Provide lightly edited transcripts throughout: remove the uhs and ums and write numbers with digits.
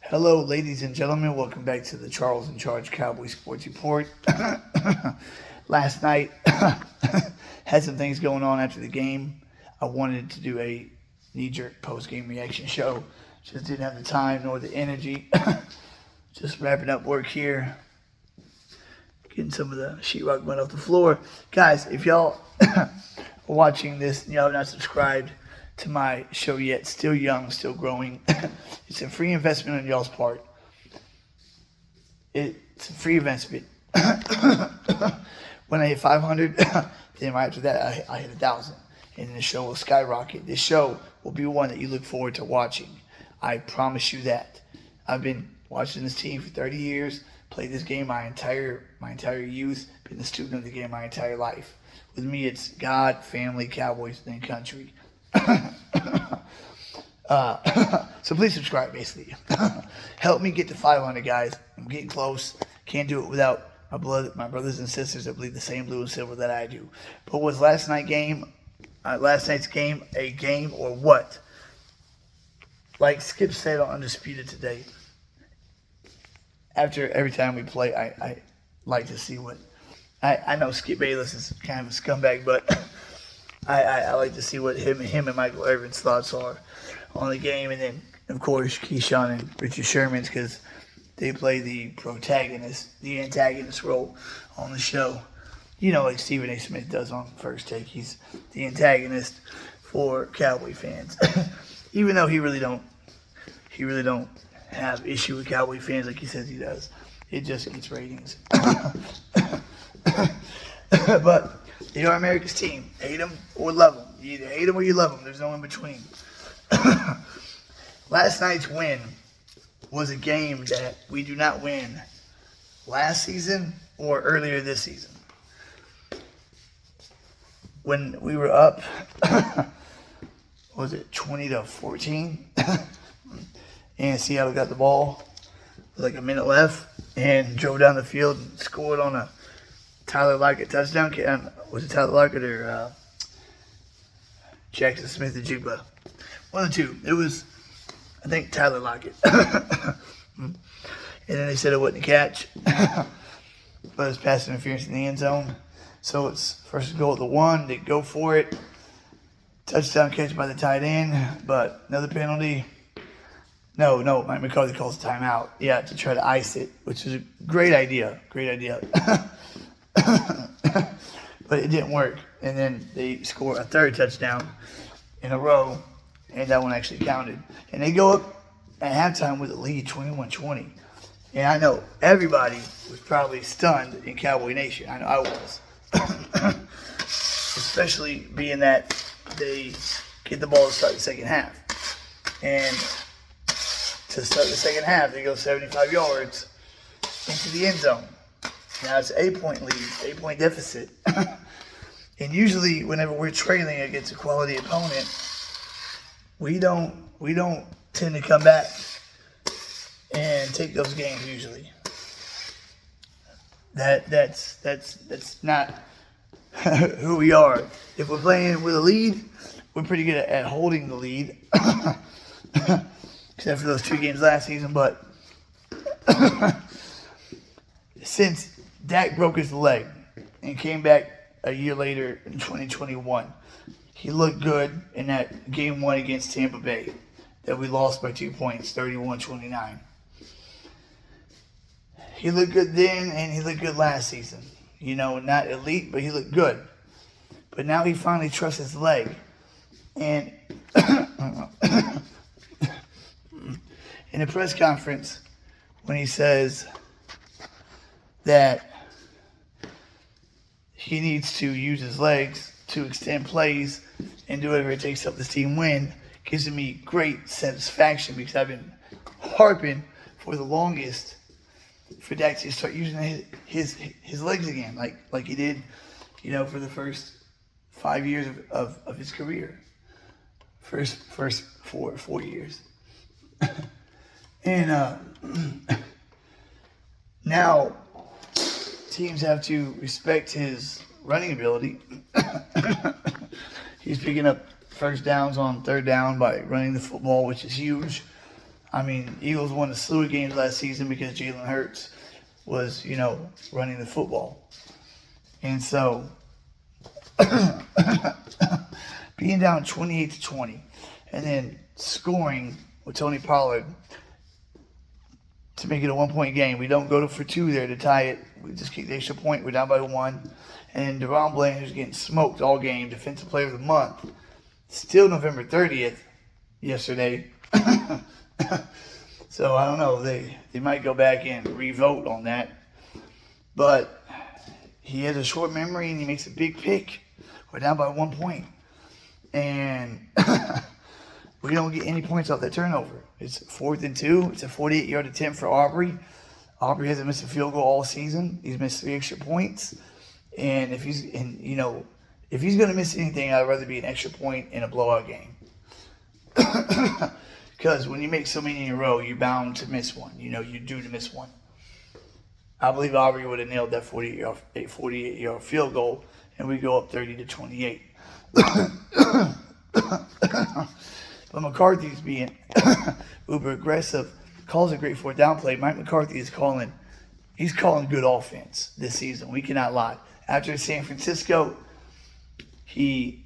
Hello, ladies and gentlemen. Welcome back to the Charles in Charge Cowboys Sports Report. Last night, had some things going on after the game. I wanted to do a knee-jerk post-game reaction show. Just didn't have the time nor the energy. Just wrapping up work here. Getting some of the sheetrock mud off the floor. Guys, if y'all are watching this and y'all have not subscribed to my show yet, still young, still growing. It's a free investment on y'all's part. It's a free investment. When I hit 500, then right after that, I hit 1,000. And the show will skyrocket. This show will be one that you look forward to watching. I promise you that. I've been watching this team for 30 years, played this game my entire youth, been a student of the game my entire life. With me, it's God, family, Cowboys, then country. So please subscribe, basically. Help me get to 500, guys. I'm getting close. Can't do it without my brothers and sisters that bleed the same blue and silver that I do. But was last night's game a game or what? Like Skip said on Undisputed today, after every time we play, I like to see what... I know Skip Bayless is kind of a scumbag, but I like to see what him and Michael Irvin's thoughts are on the game. And then, of course, Keyshawn and Richard Sherman's, because they play the antagonist role on the show. You know, like Stephen A. Smith does on First Take. He's the antagonist for Cowboy fans. Even though he really don't have issue with Cowboy fans like he says he does. It just gets ratings. But they are America's team. Hate them or love them. You either hate them or you love them. There's no in between. Last night's win was a game that we do not win last season or earlier this season. When we were up, was it 20-14? And Seattle got the ball with like a minute left and drove down the field and scored on a Tyler Lockett touchdown. Was it Tyler Lockett or Jackson Smith-Njigba? One of the two. It was, I think, Tyler Lockett. And then they said it wasn't a catch. But it was pass interference in the end zone. So it's first and goal at the 1. They go for it. Touchdown catch by the tight end. But another penalty. No, Mike McCarthy calls a timeout. Yeah, to try to ice it, which was a great idea. Great idea. But it didn't work. And then they score a third touchdown in a row, and that one actually counted. And they go up at halftime with a lead, 21-20. And I know everybody was probably stunned in Cowboy Nation. I know I was. Especially being that they get the ball to start the second half. And to start the second half, they go 75 yards into the end zone. Now it's an 8-point lead, 8-point deficit. And usually whenever we're trailing against a quality opponent, we don't tend to come back and take those games usually. That's not who we are. If we're playing with a lead, we're pretty good at holding the lead. Except for those 2 games last season, but since Dak broke his leg and came back a year later in 2021, he looked good in that game 1 against Tampa Bay that we lost by 2 points, 31-29. He looked good then, and he looked good last season. You know, not elite, but he looked good. But now he finally trusts his leg. And in a press conference, when he says that he needs to use his legs to extend plays and do whatever it takes to help this team win, gives me great satisfaction because I've been harping for the longest for Dak to start using his legs again, like he did, you know, for the first 5 years of his career. First 4 years. And now teams have to respect his running ability. He's picking up first downs on third down by running the football, which is huge. I mean, Eagles won a slew of games last season because Jalen Hurts was, running the football. And so, being down 28-20, and then scoring with Tony Pollard to make it a 1-point game. We don't go for 2 there to tie it. We just kick the extra point. We're down by 1. And DeRon Bland, who's getting smoked all game, Defensive Player of the Month, still November 30th yesterday. So I don't know. They might go back and re-vote on that. But he has a short memory and he makes a big pick. We're down by 1 point. And we don't get any points off that turnover. It's 4th and 2. It's a 48-yard attempt for Aubrey. Aubrey hasn't missed a field goal all season. He's missed 3 extra points. And if he's going to miss anything, I'd rather be an extra point in a blowout game. Because when you make so many in a row, you're bound to miss one. You're due to miss one. I believe Aubrey would have nailed that 48-yard field goal, and we go up 30-28. But McCarthy's being uber aggressive, calls a great 4th down play. Mike McCarthy is calling good offense this season. We cannot lie. After San Francisco, he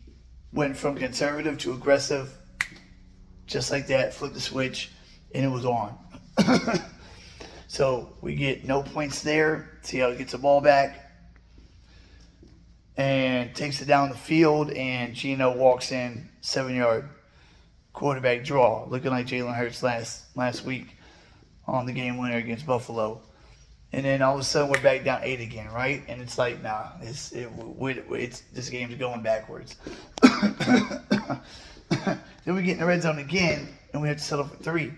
went from conservative to aggressive, just like that, flipped the switch, and it was on. So we get no points there. Seattle gets the ball back and takes it down the field, and Geno walks in 7-yard quarterback draw, looking like Jalen Hurts last week on the game winner against Buffalo. And then all of a sudden we're back down 8 again, right? And it's like, nah, this game's going backwards. Then we get in the red zone again, and we have to settle for 3.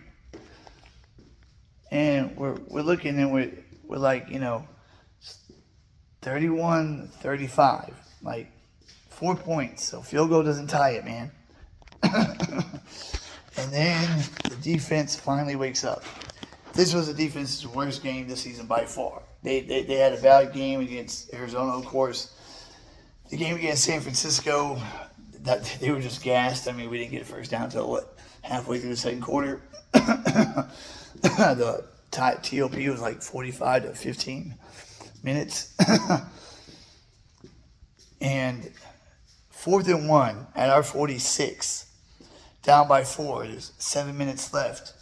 And we're looking, and we're like, 31-35, like 4 points. So field goal doesn't tie it, man. And then the defense finally wakes up. This was the defense's worst game this season by far. They had a bad game against Arizona, of course. The game against San Francisco, they were just gassed. I mean, we didn't get a first down until, halfway through the second quarter. The TOP was like 45 to 15 minutes. And 4th and 1 at our 46, down by 4. There's 7 minutes left.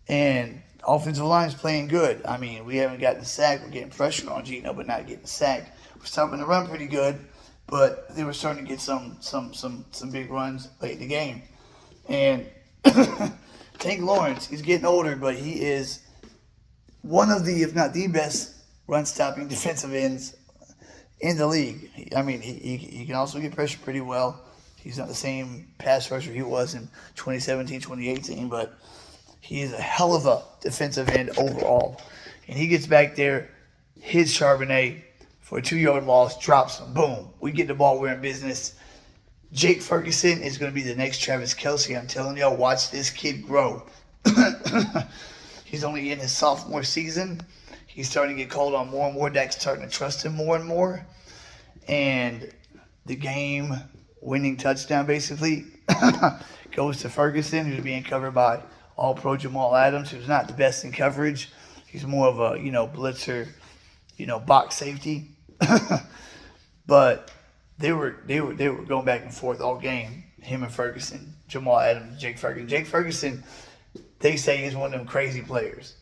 And offensive line is playing good. I mean, we haven't gotten a sack. We're getting pressure on Geno, but not getting a sack. We're stopping the run pretty good, but they were starting to get some big runs late in the game. And Tank Lawrence, he's getting older, but he is one of the, if not the best, run-stopping defensive ends in the league. I mean, he can also get pressure pretty well. He's not the same pass rusher he was in 2017, 2018, but he is a hell of a defensive end overall. And he gets back there, hits Charbonnet for a 2-yard loss, drops him, boom. We get the ball, we're in business. Jake Ferguson is going to be the next Travis Kelce. I'm telling y'all, watch this kid grow. He's only in his sophomore season. He's starting to get called on more and more. Dak's starting to trust him more and more. And the game-winning touchdown, basically, goes to Ferguson, who's being covered by All-Pro Jamal Adams, who's not the best in coverage. He's more of a, blitzer, box safety. But they were going back and forth all game, him and Ferguson, Jamal Adams, Jake Ferguson. Jake Ferguson, they say he's one of them crazy players.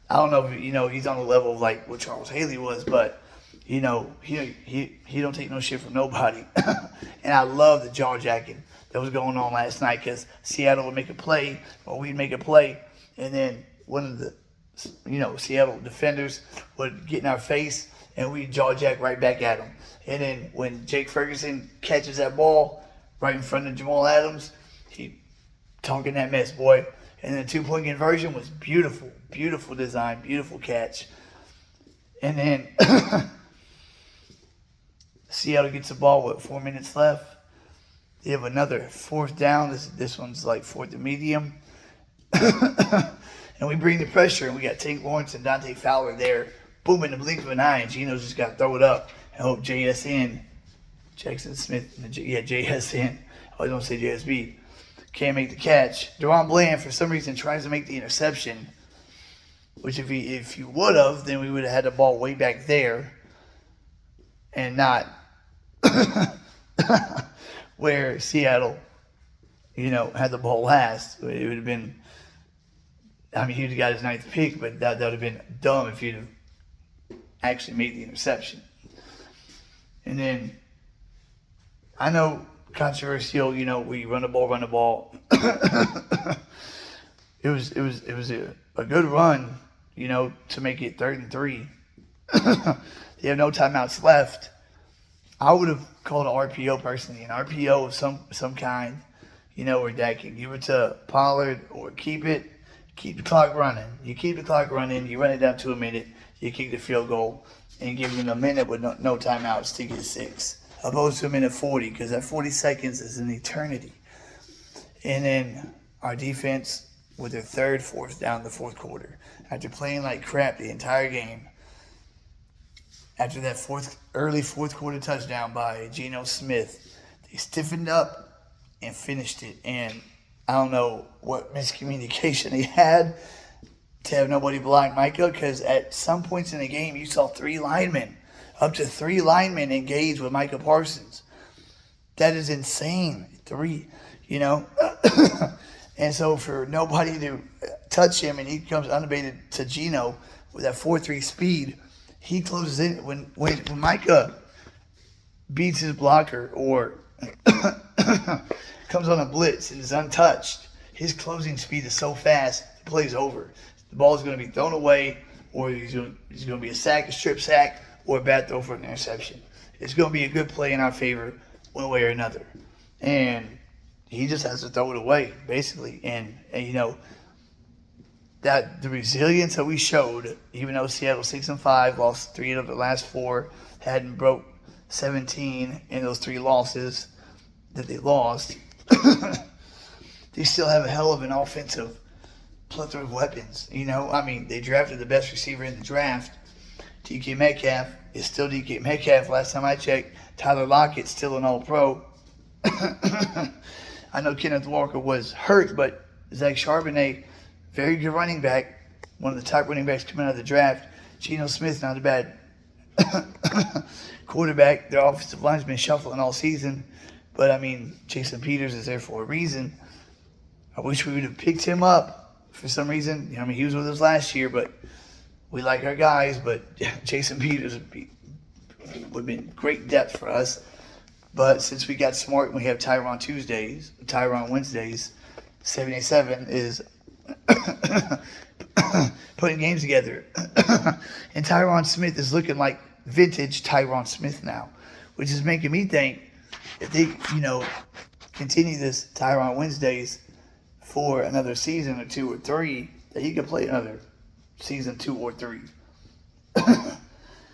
I don't know if, he's on the level of like what Charles Haley was, but, he don't take no shit from nobody. And I love the jaw jacking that was going on last night because Seattle would make a play or we'd make a play, and then one of the, Seattle defenders would get in our face and we'd jaw jack right back at him. And then when Jake Ferguson catches that ball right in front of Jamal Adams, he talking that mess, boy. And then the 2-point conversion was beautiful. Beautiful design, beautiful catch. And then Seattle gets the ball with 4 minutes left. They have another 4th down. This one's like 4th and medium. And we bring the pressure, and we got Tank Lawrence and Dante Fowler there. Boom, in the blink of an eye, and Geno's just got to throw it up and hope JSN, Jackson Smith, JSN, I was going to say JSB, can't make the catch. Deron Bland, for some reason, tries to make the interception, which if you would have, then we would have had the ball way back there and not where Seattle, had the ball last. It would have been, he would have got his ninth pick, but that would have been dumb if he'd have actually made the interception. And then, I know, controversial, we run the ball. It was a good run, to make it 3rd and 3. They have no timeouts left. I would have called an RPO personally, an RPO of some kind, where Dak can give it to Pollard or keep the clock running. You keep the clock running, you run it down to a minute, you kick the field goal, and give them a minute with no timeouts to get 6. Opposed to a minute 40, because that 40 seconds is an eternity. And then our defense with their 3rd fourth down in the 4th quarter. After playing like crap the entire game, after that early 4th quarter touchdown by Geno Smith, they stiffened up and finished it. And I don't know what miscommunication they had to have nobody block Micah, because at some points in the game you saw 3 linemen. Up to 3 linemen engaged with Micah Parsons. That is insane. 3, And so for nobody to touch him and he comes unabated to Geno with that 4.3 speed, he closes in. When Micah beats his blocker or comes on a blitz and is untouched, his closing speed is so fast, the play's over. The ball is going to be thrown away, or he's going to be a strip sack, or a bad throw for an interception. It's going to be a good play in our favor one way or another. And he just has to throw it away, basically. And that the resilience that we showed, even though Seattle 6-5, lost 3 of the last 4, hadn't broke 17 in those 3 losses that they lost, they still have a hell of an offensive plethora of weapons. They drafted the best receiver in the draft. DK Metcalf is still DK Metcalf. Last time I checked, Tyler Lockett's still an All-Pro. I know Kenneth Walker was hurt, but Zach Charbonnet, very good running back, one of the top running backs coming out of the draft. Geno Smith, not a bad quarterback. Their offensive line's been shuffling all season, but Jason Peters is there for a reason. I wish we would have picked him up for some reason. He was with us last year, but we like our guys, but Jason Peters would have been great depth for us. But since we got smart and we have Tyron Wednesdays, 77 is putting games together. And Tyron Smith is looking like vintage Tyron Smith now, which is making me think if they, continue this Tyron Wednesdays for another season or 2 or 3, that he could play another season 2 or 3.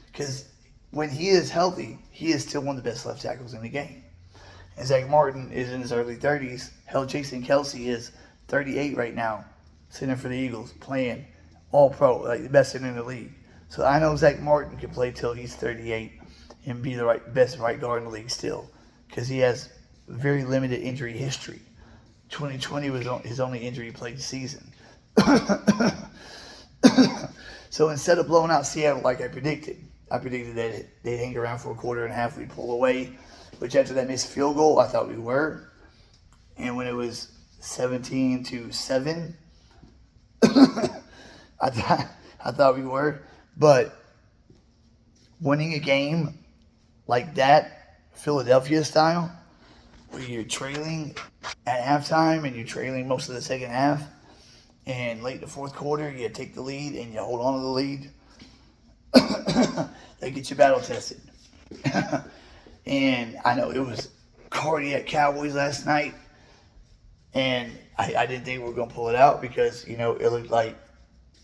Because when he is healthy, he is still one of the best left tackles in the game. And Zach Martin is in his early 30s. Hell, Jason Kelsey is 38 right now, center for the Eagles, playing All-Pro, like the best center in the league. So I know Zach Martin can play till he's 38 and be the best right guard in the league still, because he has very limited injury history. 2020 was his only injury he played the season. So instead of blowing out Seattle like I predicted that they'd hang around for a quarter and a half, we'd pull away, which after that missed field goal, I thought we were. And when it was 17-7, I thought we were. But winning a game like that, Philadelphia style, where you're trailing at halftime and you're trailing most of the second half, and late in the 4th quarter, you take the lead and you hold on to the lead, that gets you battle tested. And I know it was cardiac Cowboys last night, and I didn't think we were going to pull it out because, it looked like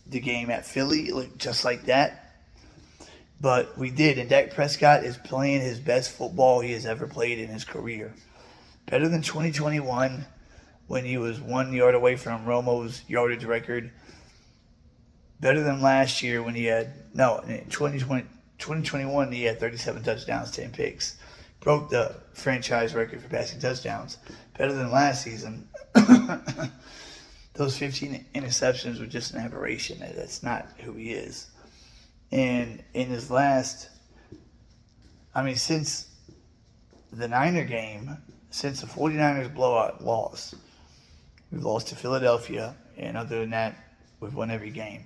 the game at Philly. It looked just like that. But we did, and Dak Prescott is playing his best football he has ever played in his career. Better than 2021 when he was 1 yard away from Romo's yardage record. Better than last year when he had, in 2021 he had 37 touchdowns, 10 picks. Broke the franchise record for passing touchdowns. Better than last season Those 15 interceptions were just an aberration. That's not who he is. And in his last, since the Niner game, since the 49ers blowout loss, we've lost to Philadelphia, and other than that, we've won every game.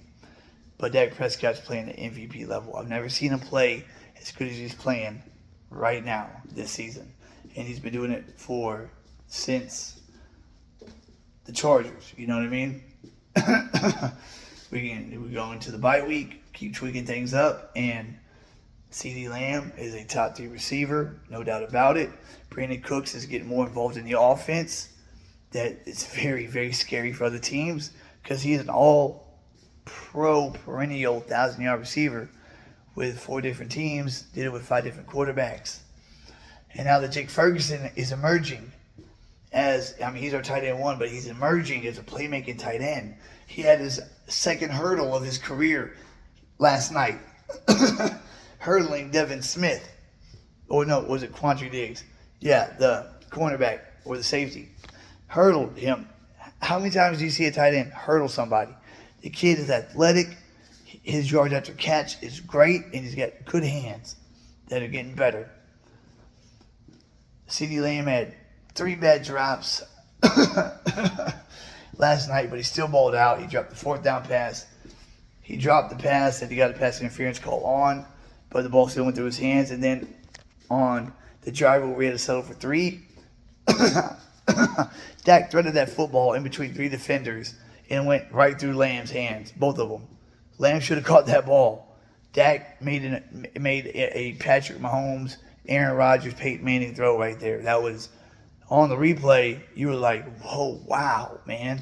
But Dak Prescott's playing at MVP level. I've never seen him play as good as he's playing right now this season. And he's been doing it since the Chargers. You know what I mean? We go into the bye week, keep tweaking things up, and CeeDee Lamb is a top 3 receiver, no doubt about it. Brandon Cooks is getting more involved in the offense. That it's very, very scary for other teams because he's an all-pro, perennial 1,000-yard receiver with 4 different teams, did it with 5 different quarterbacks. And now that Jake Ferguson is emerging he's our tight end 1, but he's emerging as a playmaking tight end. He had his second hurdle of his career last night, hurdling Devin Smith. Or no, was it Quandre Diggs? Yeah, the cornerback or the safety. Hurdled him. How many times do you see a tight end hurdle somebody? The kid is athletic. His yards after catch is great, and he's got good hands that are getting better. CeeDee Lamb had 3 bad drops last night, but he still balled out. He dropped the 4th down pass. He dropped the pass, and he got a pass interference call on, but the ball still went through his hands. And then on the drive where we had to settle for 3, Dak threaded that football in between 3 defenders and went right through Lamb's hands, both of them. Lamb should have caught that ball. Dak made a Patrick Mahomes, Aaron Rodgers, Peyton Manning throw right there. That was on the replay. You were like, whoa, wow, man.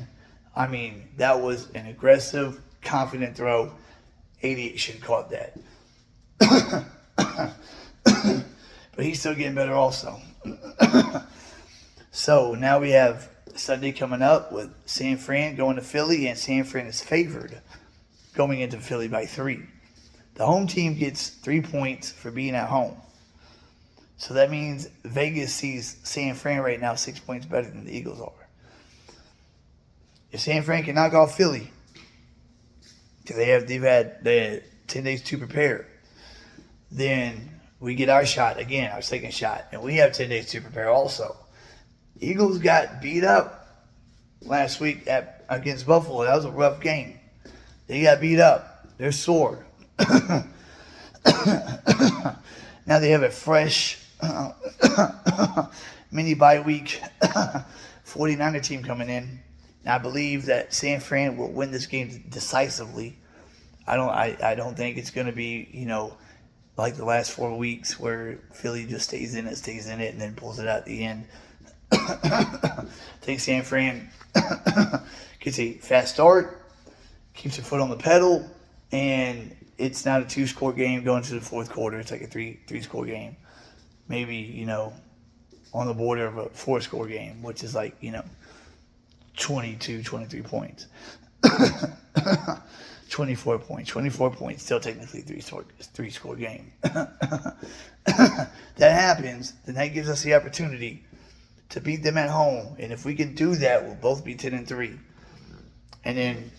That was an aggressive, confident throw. 88 should have caught that. But he's still getting better also. So now we have Sunday coming up with San Fran going to Philly, and San Fran is favored going into Philly by 3. The home team gets 3 points for being at home. So that means Vegas sees San Fran right now 6 points better than the Eagles are. If San Fran can knock off Philly, because they've had 10 days to prepare, then we get our shot again, our second shot, and we have 10 days to prepare also. Eagles got beat up last week against Buffalo. That was a rough game. They got beat up. They're sore. Now they have a fresh mini bye week 49er team coming in. And I believe that San Fran will win this game decisively. I don't think it's going to be, like the last 4 weeks where Philly just stays in it, and then pulls it out at the end. I think San Fran gets a fast start, keeps their foot on the pedal, and it's not a 2-score game going to the 4th quarter. It's like a 3-score game. Maybe, on the border of a 4-score game, which is like, 22, 23 points. 24 points. 24 points, still technically 3-score game. That happens, then that gives us the opportunity to beat them at home. And if we can do that, we'll both be 10-3. And then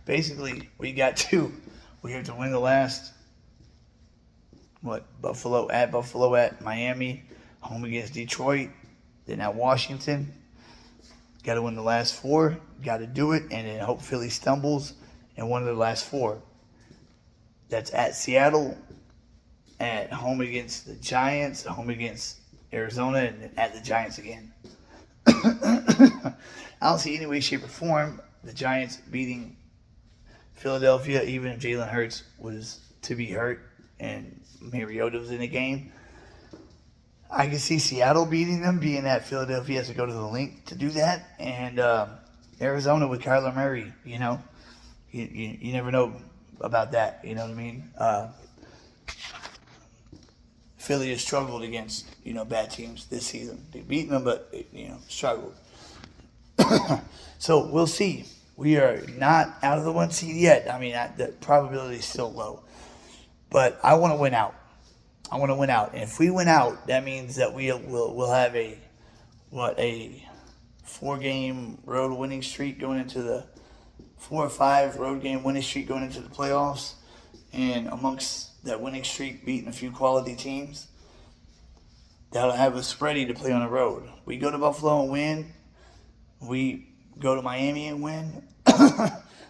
basically we have to win the last Buffalo at Miami, home against Detroit, then at Washington. Got to win the last 4. Got to do it, and then hope Philly stumbles in one of the last 4. That's at Seattle, at home against the Giants, home against Arizona, and then at the Giants again. I don't see any way, shape, or form the Giants beating Philadelphia, even if Jalen Hurts was to be hurt and Mariota was in the game. I can see Seattle beating them, being that Philadelphia has to go to the link to do that. And Arizona with Kyler Murray, you never know about that. You know what I mean? Philly has struggled against, bad teams this season. They've beaten them, but, struggled. So we'll see. We are not out of the 1 seed yet. The probability is still low. But I want to win out. And if we win out, that means that we'll have a 4-game road winning streak going into the 4 or 5 road game winning streak going into the playoffs, and amongst that winning streak, beating a few quality teams, that'll have us ready to play on the road. We go to Buffalo and win. We go to Miami and win.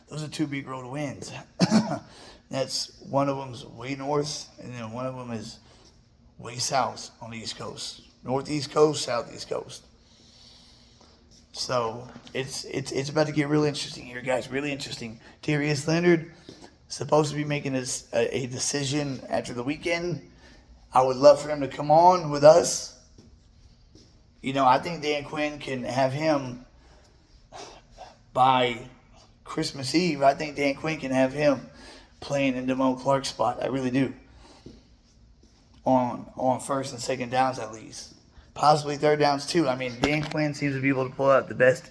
Those are 2 big road wins. That's one of them's way north, and then one of them is way south on the East Coast. Northeast Coast, Southeast Coast. So it's about to get real interesting here, guys. Really interesting. Darius Leonard supposed to be making a decision after the weekend. I would love for him to come on with us. You know, I think Dan Quinn can have him by Christmas Eve. I think Dan Quinn can have him playing in Damone Clark's spot. I really do. On first and second downs at least. Possibly third downs too. I mean, Dan Quinn seems to be able to pull out the best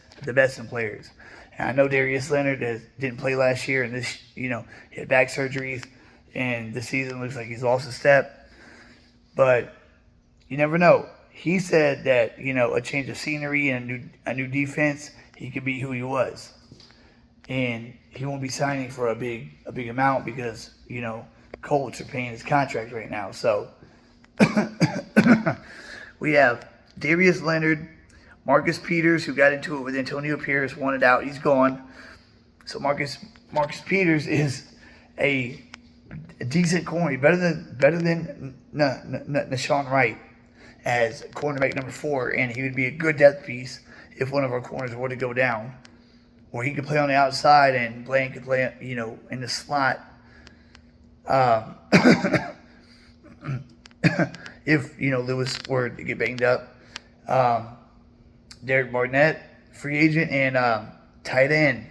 in players. And I know Darius Leonard didn't play last year, and this, he had back surgeries, and this season looks like he's lost a step. But you never know. He said that a change of scenery and a new defense, he could be who he was, and he won't be signing for a big amount because Colts are paying his contract right now. So we have Darius Leonard, Marcus Peters, who got into it with Antonio Pierce, wanted out. He's gone. So Marcus Peters is a decent corner, better than Nashawn Wright as cornerback number 4, and he would be a good depth piece if one of our corners were to go down, or he could play on the outside and Blaine could play in the slot. If Lewis were to get banged up. Derek Barnett, free agent, and tight end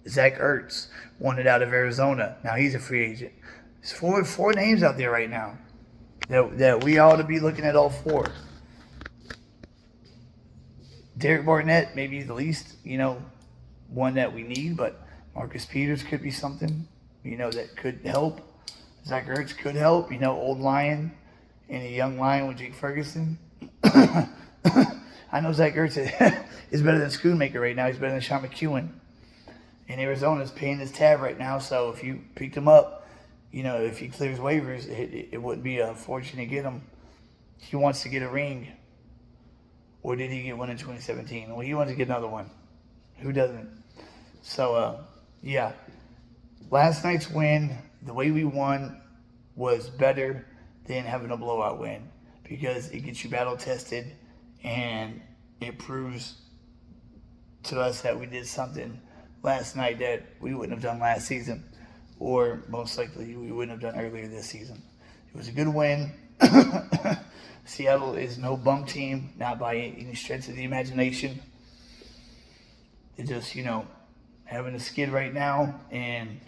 Zach Ertz, wanted out of Arizona. Now he's a free agent. There's four names out there right now that we ought to be looking at all 4. Derek Barnett maybe the least one that we need, but Marcus Peters could be something that could help. Zach Ertz could help. Old lion and a young lion with Jake Ferguson. I know Zach Ertz is better than Schoonmaker right now. He's better than Sean McEwen. And Arizona's paying his tab right now, so if you picked him up, if he clears waivers, it wouldn't be a fortune to get him. He wants to get a ring. Or did he get one in 2017? Well, he wants to get another one. Who doesn't? So, yeah. Last night's win, the way we won, was better than having a blowout win because it gets you battle tested and it proves to us that we did something last night that we wouldn't have done last season, or most likely we wouldn't have done earlier this season. It was a good win. Seattle is no bum team, not by any stretch of the imagination. They're just, having a skid right now, and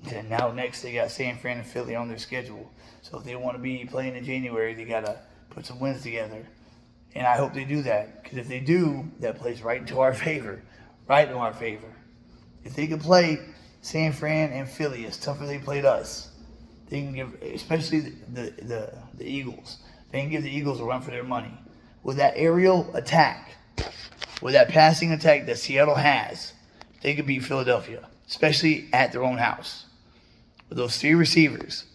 then now next they got San Fran and Philly on their schedule. So if they want to be playing in January, they got to put some wins together. And I hope they do that, because if they do, that plays right into our favor. Right into our favor. If they can play San Fran and Philly as tough as they played us, they can give, especially the Eagles, they can give the Eagles a run for their money. With that aerial attack, with that passing attack that Seattle has, they could beat Philadelphia, especially at their own house. With those 3 receivers,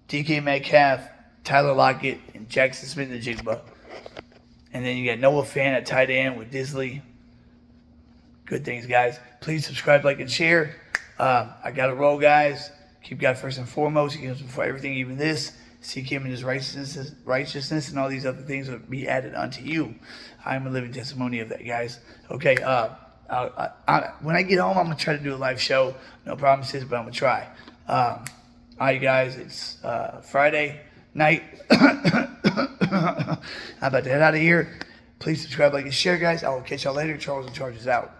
DK Metcalf, Tyler Lockett, and Jackson Smith-Njigba. And then you got Noah Fant at tight end with Disley. Good things, guys. Please subscribe, like, and share. I got to roll, guys. Keep God first and foremost. He comes before everything, even this. Seek him in his righteousness, and all these other things will be added unto you. I am a living testimony of that, guys. Okay, when I get home, I'm going to try to do a live show. No promises, but I'm going to try. All right, guys, it's Friday night. I'm about to head out of here. Please subscribe, like, and share, guys. I will catch y'all later. Charles in Charge is out.